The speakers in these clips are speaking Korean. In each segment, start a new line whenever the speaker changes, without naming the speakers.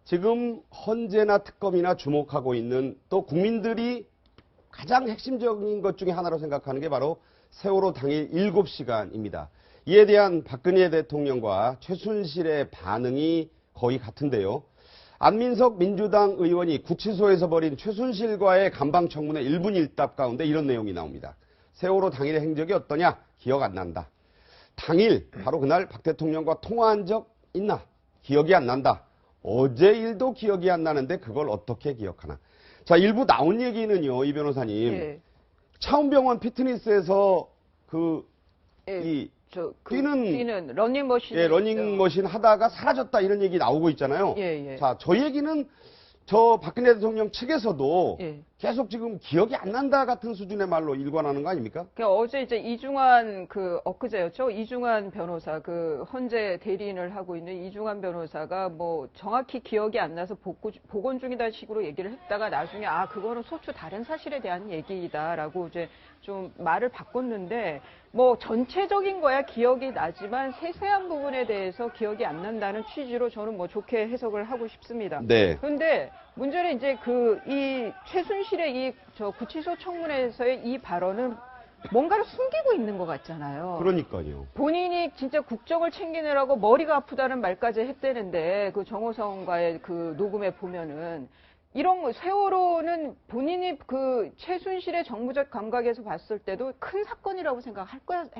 지금 헌재나 특검이나 주목하고 있는 또 국민들이 가장 핵심적인 것 중에 하나로 생각하는 게 바로 세월호 당일 7시간입니다. 이에 대한 박근혜 대통령과 최순실의 반응이 거의 같은데요. 안민석 민주당 의원이 구치소에서 벌인 최순실과의 감방청문회 1분 1답 가운데 이런 내용이 나옵니다. 세월호 당일의 행적이 어떠냐? 기억 안 난다. 당일 바로 그날 박 대통령과 통화한 적 있나? 기억이 안 난다. 어제 일도 기억이 안 나는데 그걸 어떻게 기억하나? 자, 일부 나온 얘기는요, 이 변호사님.
예.
차움병원 피트니스에서
예.
뛰는
뛰는 러닝머신.
예, 러닝머신 하다가 사라졌다 이런 얘기 나오고 있잖아요.
예, 예.
자, 저 얘기는 저 박근혜 대통령 측에서도
예.
계속 지금 기억이 안 난다 같은 수준의 말로 일관하는 거 아닙니까?
어제 이제 이중환 엊그제였죠. 이중환 변호사 헌재 대리인을 하고 있는 이중환 변호사가 뭐 정확히 기억이 안 나서 복원 중이다 식으로 얘기를 했다가 나중에 그거는 소추 다른 사실에 대한 얘기다라고 이제 좀 말을 바꿨는데 뭐 전체적인 거야 기억이 나지만 세세한 부분에 대해서 기억이 안 난다는 취지로 저는 뭐 좋게 해석을 하고 싶습니다.
네.
그런데 문제는 이제 이 최순실의 구치소 청문회에서의 이 발언은 뭔가를 숨기고 있는 것 같잖아요.
그러니까요.
본인이 진짜 국정을 챙기느라고 머리가 아프다는 말까지 했대는데 정호성과의 녹음에 보면은 이런 거 세월호는 본인이 최순실의 정무적 감각에서 봤을 때도 큰 사건이라고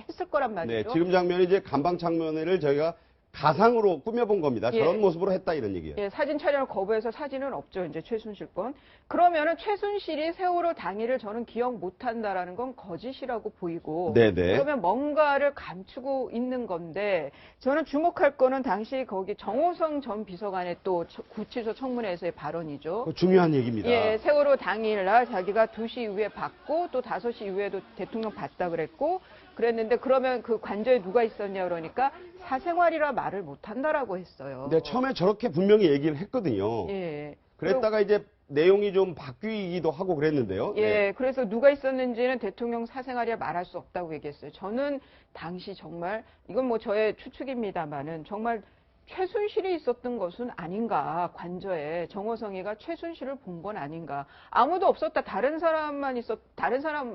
했을 거란 말이죠.
네, 지금 장면이 이제 감방 장면을 저희가 가상으로 꾸며본 겁니다.
예.
저런 모습으로 했다 이런 얘기예요.
예, 사진 촬영을 거부해서 사진은 없죠. 이제 최순실 건. 그러면은 최순실이 세월호 당일을 저는 기억 못한다라는 건 거짓이라고 보이고.
네네.
그러면 뭔가를 감추고 있는 건데 저는 주목할 거는 당시 거기 정호성 전 비서관의 또 구치소 청문회에서의 발언이죠.
중요한 얘기입니다.
예, 세월호 당일날 자기가 2시 이후에 받고 또 5시 이후에도 대통령 봤다 그랬고 그랬는데 그러면 그 관저에 누가 있었냐 그러니까 사생활이라 말을 못한다라고 했어요.
근데 처음에 저렇게 분명히 얘기를 했거든요.
예.
그랬다가 이제 내용이 좀 바뀌기도 하고 그랬는데요.
예,
네.
그래서 누가 있었는지는 대통령 사생활이라 말할 수 없다고 얘기했어요. 저는 당시 정말 이건 뭐 저의 추측입니다만은 정말 최순실이 있었던 것은 아닌가, 관저에 정호성이가 최순실을 본 건 아닌가. 아무도 없었다, 다른 사람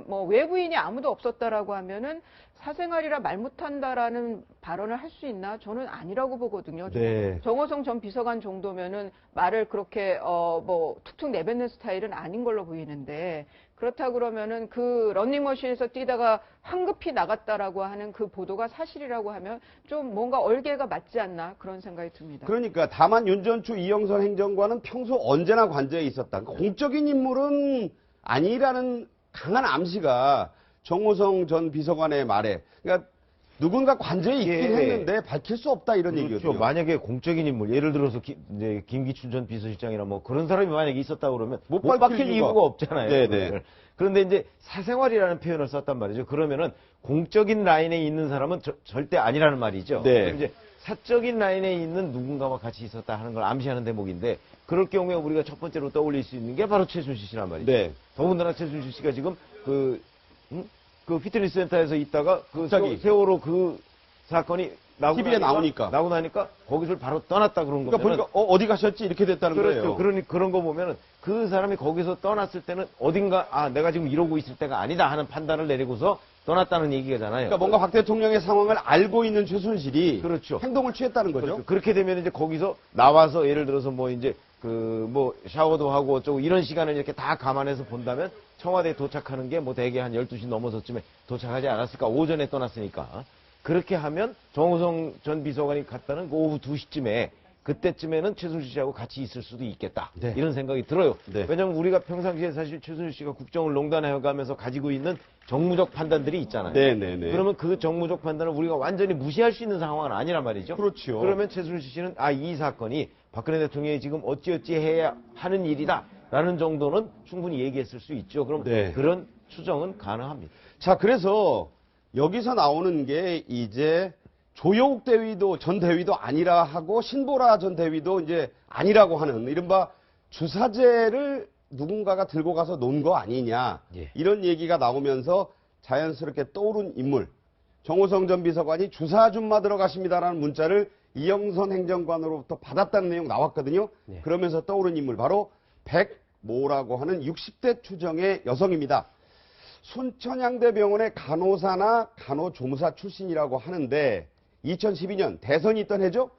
뭐 외부인이 아무도 없었다라고 하면은 사생활이라 말 못한다라는 발언을 할 수 있나? 저는 아니라고 보거든요.
네.
정호성 전 비서관 정도면은 말을 그렇게 뭐 툭툭 내뱉는 스타일은 아닌 걸로 보이는데 그렇다 그러면은 러닝머신에서 뛰다가 황급히 나갔다라고 하는 그 보도가 사실이라고 하면 좀 뭔가 얼개가 맞지 않나 그런 생각이 듭니다.
그러니까 다만 윤전추 이영선 행정관은 평소 언제나 관저에 있었다. 공적인 인물은 아니라는 강한 암시가 정호성 전 비서관의 말에 그러니까 누군가 관저에 있긴 했는데 밝힐 수 없다 이런
그렇죠.
얘기거든요.
만약에 공적인 인물, 예를 들어서 이제 김기춘 전 비서실장이나 뭐 그런 사람이 만약에 있었다 그러면 못 밝힐 이유가 없잖아요.
네네.
그런데 이제 사생활이라는 표현을 썼단 말이죠. 그러면은 공적인 라인에 있는 사람은 절대 아니라는 말이죠.
네.
이제 사적인 라인에 있는 누군가와 같이 있었다 하는 걸 암시하는 대목인데 그럴 경우에 우리가 첫 번째로 떠올릴 수 있는 게 바로 최순실 씨란 말이죠.
네.
더군다나 최순실 씨가 지금 그 피트니스 센터에서 있다가
갑자기.
세월호 사건이 나고 나니까 거기서 바로 떠났다 그런 거면
그러니까 보니까 어디 가셨지 이렇게 됐다는
그렇죠.
거예요.
그런 거 보면은 그 사람이 거기서 떠났을 때는 어딘가 내가 지금 이러고 있을 때가 아니다 하는 판단을 내리고서 떠났다는 얘기잖아요.
그러니까 뭔가 박 대통령의 상황을 알고 있는 최순실이
그렇죠.
행동을 취했다는 거죠.
그렇죠. 그렇게 되면 이제 거기서 나와서 예를 들어서 뭐 이제 뭐 샤워도 하고 어쩌고 이런 시간을 이렇게 다 감안해서 본다면 청와대에 도착하는 게 뭐 대개 한 12시 넘어서쯤에 도착하지 않았을까? 오전에 떠났으니까. 그렇게 하면 정호성 전 비서관이 갔다는 그 오후 2시쯤에 그때쯤에는 최순실 씨하고 같이 있을 수도 있겠다.
네.
이런 생각이 들어요.
네.
왜냐하면 우리가 평상시에 사실 최순실 씨가 국정을 농단해가면서 가지고 있는 정무적 판단들이 있잖아요.
네네네.
그러면 그 정무적 판단을 우리가 완전히 무시할 수 있는 상황은 아니란 말이죠.
그렇죠.
그러면 최순실 씨는 이 사건이 박근혜 대통령이 지금 어찌어찌 해야 하는 일이다. 라는 정도는 충분히 얘기했을 수 있죠. 그럼
네.
그런 추정은 가능합니다.
자, 그래서 여기서 나오는 게 이제 조효국 전 대위도 아니라 하고 신보라 전 대위도 이제 아니라고 하는 이른바 주사제를 누군가가 들고 가서 놓은 거 아니냐.
예.
이런 얘기가 나오면서 자연스럽게 떠오른 인물. 정호성 전 비서관이 주사 좀 맞으러 가십니다라는 문자를 이영선 행정관으로부터 받았다는 내용 나왔거든요.
네.
그러면서 떠오른 인물 바로 백모라고 하는 60대 추정의 여성입니다. 순천향대병원의 간호사나 간호조무사 출신이라고 하는데 2012년 대선이 있던 해죠.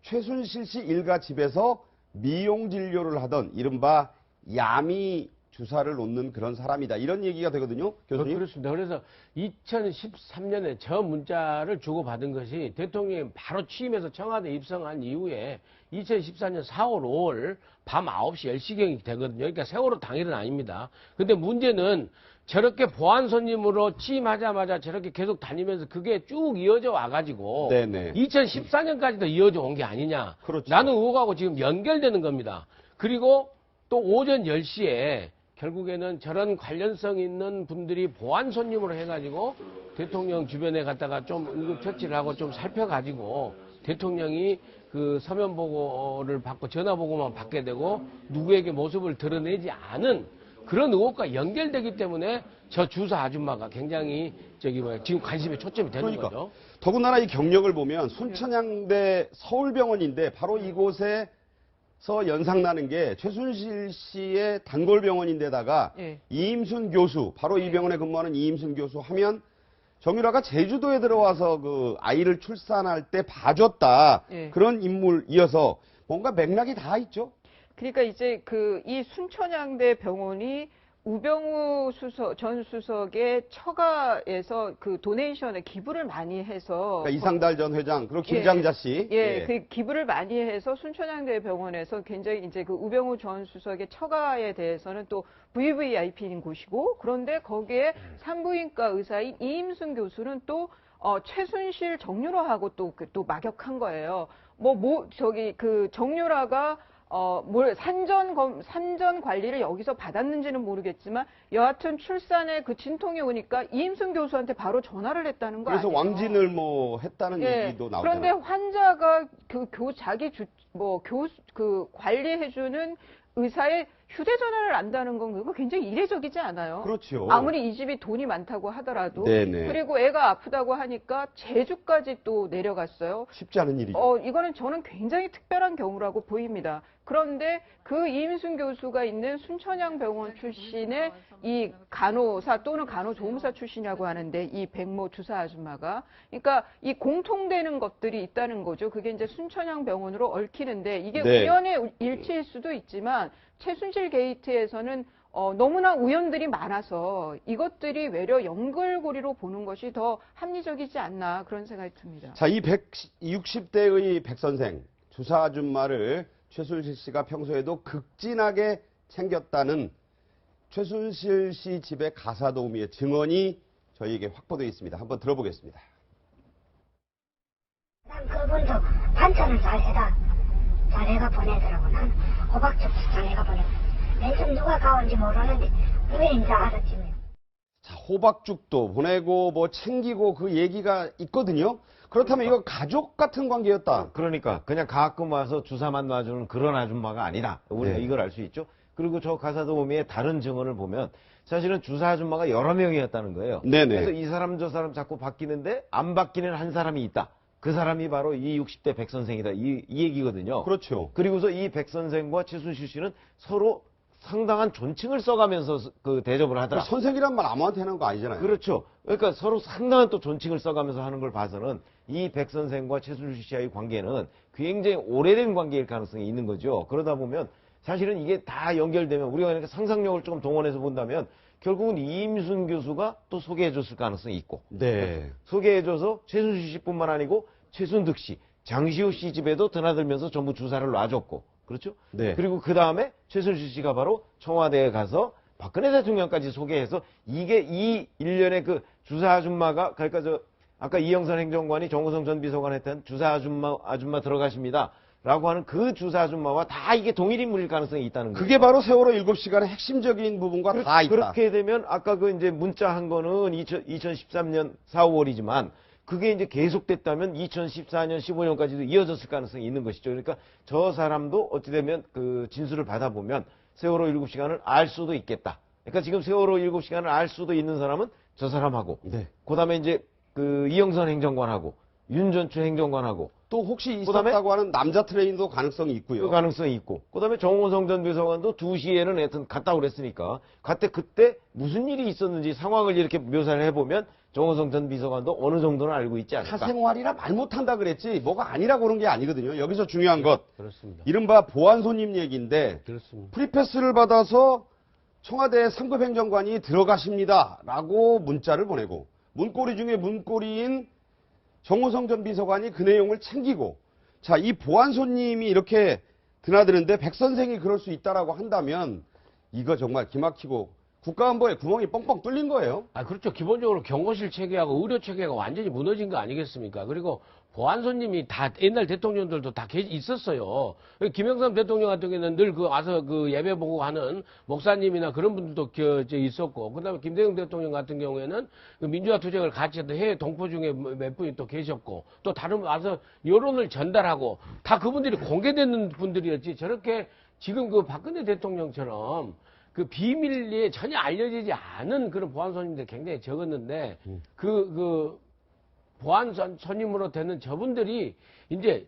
최순실 씨 일가 집에서 미용 진료를 하던 이른바 야미 주사를 놓는 그런 사람이다. 이런 얘기가 되거든요. 교수님.
그렇습니다. 그래서 2013년에 저 문자를 주고받은 것이 대통령이 바로 취임해서 청와대 입성한 이후에 2014년 4월 5월 밤 9시 10시경이 되거든요. 그러니까 세월호 당일은 아닙니다. 근데 문제는 저렇게 보안 손님으로 취임하자마자 저렇게 계속 다니면서 그게 쭉 이어져 와가지고
네네.
2014년까지도 이어져 온 게 아니냐.
그렇죠.
라는 의혹하고 지금 연결되는 겁니다. 그리고 또 오전 10시에 결국에는 저런 관련성 있는 분들이 보안 손님으로 해가지고 대통령 주변에 갔다가 좀 응급처치를 하고 좀 살펴가지고 대통령이 그 서면 보고를 받고 전화 보고만 받게 되고 누구에게 모습을 드러내지 않은 그런 의혹과 연결되기 때문에 저 주사 아줌마가 굉장히 지금 관심의 초점이 되는
그러니까.
거죠.
더군다나 이 경력을 보면 순천향대 서울병원인데 바로 이곳에서 연상나는 게 최순실 씨의 단골병원인데다가
예.
이임순 교수, 바로 이 병원에 근무하는 이임순 교수 하면 정유라가 제주도에 들어와서 그 아이를 출산할 때 봐줬다.
예.
그런 인물이어서 뭔가 맥락이 다 있죠.
그러니까 이제 이 순천향대 병원이 우병우 전 수석의 처가에서 그 도네이션에 기부를 많이 해서
그러니까 이상달 전 회장, 그리고 김장자 씨.
예, 그 기부를 많이 해서 순천향대 병원에서 굉장히 이제 그 우병우 전 수석의 처가에 대해서는 또 VVIP인 곳이고, 그런데 거기에 산부인과 의사인 이임순 교수는 또 최순실 정유라하고 또 막역한 거예요. 정유라가 산전 관리를 여기서 받았는지는 모르겠지만, 여하튼 출산에 그 진통이 오니까 이임순 교수한테 바로 전화를 했다는 거
그래서
아니에요?
왕진을 뭐 했다는 얘기도 나오잖아요.
그런데 환자가 관리해주는 의사의 휴대전화를 안다는 건 그거 굉장히 이례적이지 않아요?
그렇죠.
아무리 이 집이 돈이 많다고 하더라도.
네네.
그리고 애가 아프다고 하니까 제주까지 또 내려갔어요.
쉽지 않은 일이죠.
이거는 저는 굉장히 특별한 경우라고 보입니다. 그런데 그 이임순 교수가 있는 순천향병원 출신의 이 간호사 또는 간호조무사 출신이라고 하는데, 이 백모 주사 아줌마가, 그러니까 이 공통되는 것들이 있다는 거죠. 그게 이제 순천향병원으로 얽히는데, 이게
네.
우연의 일치일 수도 있지만 최순실 게이트에서는 너무나 우연들이 많아서 이것들이 외려 연결고리로 보는 것이 더 합리적이지 않나, 그런 생각이 듭니다.
자, 이 60대의 백 선생, 주사 아줌마를 최순실 씨가 평소에도 극진하게 챙겼다는 최순실 씨 집의 가사 도우미의 증언이 저희에게 확보되어 있습니다. 한번 들어보겠습니다.
난 그분도 반찬을 잘해가 보내더라고. 난 호박죽 잘해가 보내고. 맨 처음 누가 가온지 모르는데 우연히 이제 알았지.
자, 호박죽도 보내고 뭐 챙기고 그 얘기가 있거든요. 그렇다면 이거 가족 같은 관계였다.
그러니까 그냥 가끔 와서 주사만 놔주는 그런 아줌마가 아니다. 우리가
네.
이걸 알 수 있죠. 그리고 저 가사도우미의 다른 증언을 보면 사실은 주사 아줌마가 여러 명이었다는 거예요.
네네.
그래서 이 사람 저 사람 자꾸 바뀌는데 안 바뀌는 한 사람이 있다. 그 사람이 바로 이 60대 백 선생이다. 이 얘기거든요.
그렇죠.
그리고서 이 백 선생과 최순실 씨는 서로 상당한 존칭을 써가면서 그 대접을 하더라.
선생이란 말 아무한테 하는 거 아니잖아요.
그렇죠. 그러니까 서로 상당한 또 존칭을 써가면서 하는 걸 봐서는 이 백 선생과 최순실 씨와의 관계는 굉장히 오래된 관계일 가능성이 있는 거죠. 그러다 보면 사실은 이게 다 연결되면 우리가 그러니까 상상력을 조금 동원해서 본다면 결국은 이임순 교수가 또 소개해줬을 가능성이 있고,
네.
소개해줘서 최순실 씨뿐만 아니고 최순득 씨, 장시호 씨 집에도 드나들면서 전부 주사를 놔줬고, 그렇죠?
네.
그리고 그 다음에 최순실 씨가 바로 청와대에 가서 박근혜 대통령까지 소개해서 이게 이 일련의 그 주사 아줌마가, 그러니까 아까 이영선 행정관이 정우성 전 비서관 했던 주사 아줌마 들어가십니다. 라고 하는 그 주사 아줌마와 다 이게 동일 인물일 가능성이 있다는 거예요.
그게 바로 세월호 7시간의 핵심적인 부분과 다 있다.
그렇게 되면 아까 그 이제 문자 한 거는 2013년 4, 5월이지만 그게 이제 계속됐다면 2014년, 15년까지도 이어졌을 가능성이 있는 것이죠. 그러니까 저 사람도 어찌되면 그 진술을 받아보면 세월호 7시간을 알 수도 있겠다. 그러니까 지금 세월호 7시간을 알 수도 있는 사람은 저 사람하고,
네.
그 다음에 이제 그 이영선 행정관하고, 윤전추 행정관하고,
또 혹시
그다음에?
있었다고 하는 남자 트레인도 가능성이
그
있고요.
가능성이 있고. 그다음에 정호성 전 비서관도 2시에는 하여튼 갔다고 그랬으니까. 그때 무슨 일이 있었는지 상황을 이렇게 묘사를 해보면 정호성 전 비서관도 어느 정도는 알고 있지 않을까.
사생활이라 말 못한다 그랬지 뭐가 아니라고 그런 게 아니거든요. 여기서 중요한 것
그렇습니다.
이른바 보안 손님 얘기인데
그렇습니다.
프리패스를 받아서 청와대 3급 행정관이 들어가십니다라고 문자를 보내고 문고리 중에 문고리인 정호성 전 비서관이 그 내용을 챙기고 자, 이 보안 손님이 이렇게 드나드는데 백 선생이 그럴 수 있다라고 한다면 이거 정말 기막히고 국가안보에 구멍이 뻥뻥 뚫린 거예요.
아, 그렇죠. 기본적으로 경호실 체계하고 의료 체계가 완전히 무너진 거 아니겠습니까? 그리고 보안 손님이 다 옛날 대통령들도 다 있었어요. 김영삼 대통령 같은 경우에는 늘 와서 예배 보고 하는 목사님이나 그런 분들도 있었고, 그 다음에 김대중 대통령 같은 경우에는 그 민주화 투쟁을 같이 했던 해외 동포 중에 몇 분이 또 계셨고, 또 다른 와서 여론을 전달하고, 다 그분들이 공개되는 분들이었지, 저렇게 지금 그 박근혜 대통령처럼 그 비밀리에 전혀 알려지지 않은 그런 보안 손님들이 굉장히 적었는데, 보안 손님으로 되는 저분들이 이제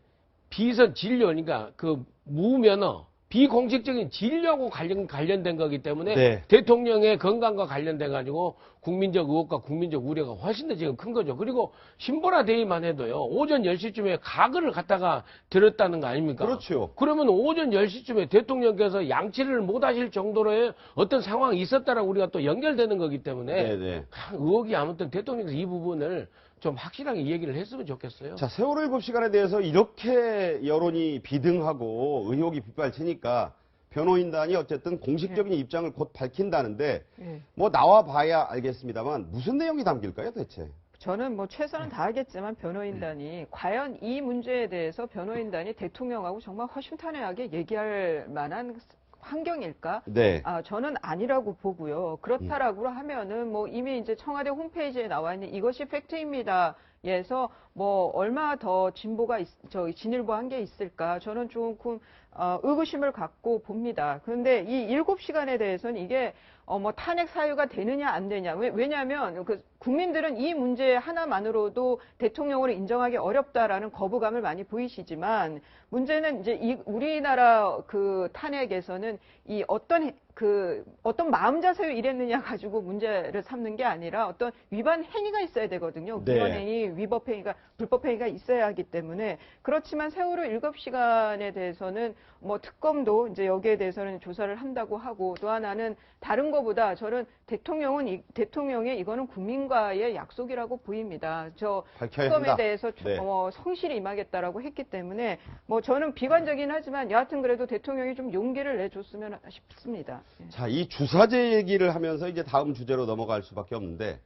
비선 진료, 그러니까 그 무면허, 비공식적인 진료하고 관련된 거기 때문에
네.
대통령의 건강과 관련돼 가지고 국민적 의혹과 국민적 우려가 훨씬 더 지금 큰 거죠. 그리고 신보라 대위만 해도요, 오전 10시쯤에 가글을 갖다가 들었다는 거 아닙니까?
그렇죠.
그러면 오전 10시쯤에 대통령께서 양치를 못 하실 정도로의 어떤 상황이 있었다라고 우리가 또 연결되는 거기 때문에
네네.
의혹이 아무튼 대통령께서 이 부분을 좀 확실하게 얘기를 했으면 좋겠어요.
자, 세월호 7시간에 대해서 이렇게 여론이 비등하고 의혹이 빗발치니까 변호인단이 어쨌든 공식적인 입장을 곧 밝힌다는데
예.
뭐 나와 봐야 알겠습니다만 무슨 내용이 담길까요, 대체?
저는 뭐 최선은 다하겠지만 변호인단이 과연 이 문제에 대해서 변호인단이 대통령하고 정말 허심탄회하게 얘기할 만한 환경일까?
네.
저는 아니라고 보고요. 그렇다라고 하면은 뭐 이미 이제 청와대 홈페이지에 나와 있는 이것이 팩트입니다. 에서 뭐 얼마 더 진일보한 게 있을까? 저는 조금 의구심을 갖고 봅니다. 그런데 이 7시간에 대해서는 이게 뭐 탄핵 사유가 되느냐 안 되냐. 왜냐하면 그 국민들은 이 문제 하나만으로도 대통령으로 인정하기 어렵다라는 거부감을 많이 보이시지만 문제는 이제 우리나라 그 탄핵에서는 이 어떤 마음 자세로 이랬느냐 가지고 문제를 삼는 게 아니라 어떤 위반 행위가 있어야 되거든요.
네.
위반 행위, 위법 행위가, 불법 행위가 있어야 하기 때문에 그렇지만 세월호 7시간에 대해서는 뭐 특검도 이제 여기에 대해서는 조사를 한다고 하고 또 하나는 다른 거보다 저는 대통령의 이거는 국민과의 약속이라고 보입니다.
밝혀야
특검에
한다.
대해서
네.
성실히 임하겠다라고 했기 때문에 뭐 저는 비관적이긴 하지만 여하튼 그래도 대통령이 좀 용기를 내줬으면 싶습니다. 예.
자, 이 주사제 얘기를 하면서 이제 다음 주제로 넘어갈 수밖에 없는데